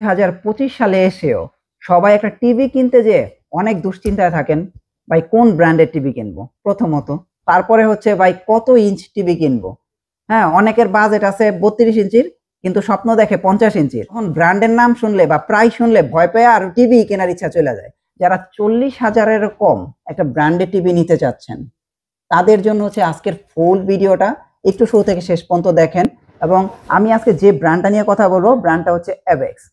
2025 সালে এসেও সবাই একটা টিভি কিনতে যে অনেক দুশ্চিন্তায় থাকেন, ভাই কোন ব্র্যান্ডের টিভি কিনবো প্রথমত, তারপরে হচ্ছে ভাই কত ইঞ্চ টিভি কিনবো। হ্যাঁ, অনেকের বাজেট আছে 32 ইঞ্চির, কিন্তু স্বপ্ন দেখে 50 ইঞ্চির। তখন ব্র্যান্ডের নাম শুনলে বা প্রাইস শুনলে ভয় পেয়ে আর টিভি কেনার ইচ্ছা চলে যায়। যারা 40,000-এর কম একটা ব্র্যান্ডের টিভি নিতে চাচ্ছেন, তাদের জন্য হচ্ছে আজকের ফুল ভিডিওটা। একটু শুরু থেকে শেষ পর্যন্ত দেখেন। এবং আমি আজকে যে ব্র্যান্ডটা নিয়ে কথা বলবো, ব্র্যান্ডটা হচ্ছে অ্যাবেক্স।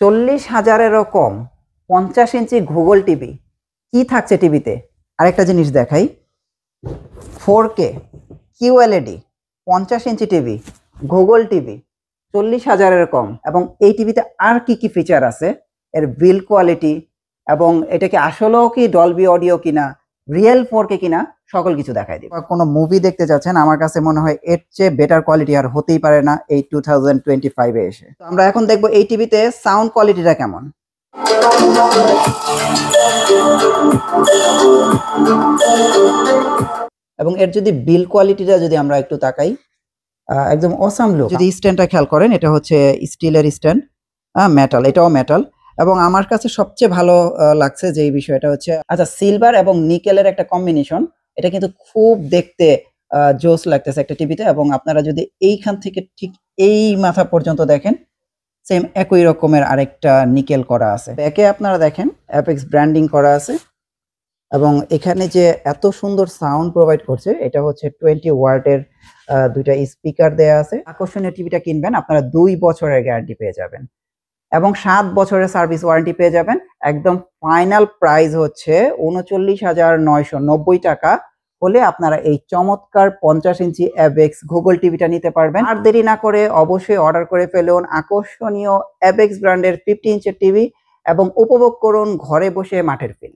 40,000-এরও কম 50 ইঞ্চি গুগল টিভি। কি থাকছে টিভিতে? আরেকটা জিনিস দেখাই, 4K QLED 50 inch TV, Google TV, 40,000-এর কম। এবং এই টিভিতে আর কি কি ফিচার আছে, এর বিল্ড কোয়ালিটি, এবং এটা কি আসলেও কি ডলবি অডিও কিনা, রিয়েল 4K কিনা, সকল কিছু দেখাই দিব। কোনো মুভি দেখতে যাচ্ছেন, আমার কাছে মনে হয় এর চেয়ে বেটার কোয়ালিটি আর হতেই পারে না এই 2025-এ এসে। তো আমরা এখন দেখবো এই টিভিতে সাউন্ড কোয়ালিটিটা কেমন। এবং এর যদি বিল্ড কোয়ালিটিটা যদি আমরা একটু তাকাই, একদম অসাম লুক। যদি স্ট্যান্ডটা খেয়াল করেন, এটা হচ্ছে স্টিলের স্ট্যান্ড, মেটাল, এটাও মেটাল। এবং আমার কাছে সবচেয়ে ভালো লাগছে যে এই বিষয়টা হচ্ছে, আচ্ছা, সিলভার এবং নিকেলের একটা কম্বিনেশন, এটা কিন্তু খুব দেখতে জোস লাগতেছে একটা টিভিতে। এবং আপনারা যদি এইখান থেকে ঠিক এই মাথা পর্যন্ত দেখেন, সেম একই রকমের আরেকটা নিকেল করা আছে। ব্যাকে আপনারা দেখেন অ্যাপেক্স ব্র্যান্ডিং করা আছে। এবং এখানে যে এত সুন্দর সাউন্ড প্রোভাইড করছে, এটা হচ্ছে 20 ওয়াটের দুইটা স্পিকার দেয়া আছে। আকর্ষণীয় টিভিটা কিনবেন, আপনারা 2 বছরের গ্যারান্টি পেয়ে যাবেন এবং 7 বছরের সার্ভিস ওয়ারেন্টি পেয়ে যাবেন। একদম ফাইনাল প্রাইস হচ্ছে 39,990 টাকা হলে আপনারা এই চমৎকার 50 ইঞ্চি অ্যাবেক্স গুগল টিভিটা নিতে পারবেন। আর দেরি না করে অবশ্যই অর্ডার করে ফেলুন আকর্ষণীয় অ্যাবেক্স ব্র্যান্ডের 50 ইঞ্চের টিভি এবং উপভোগ করুন ঘরে বসে মাঠের ফিল।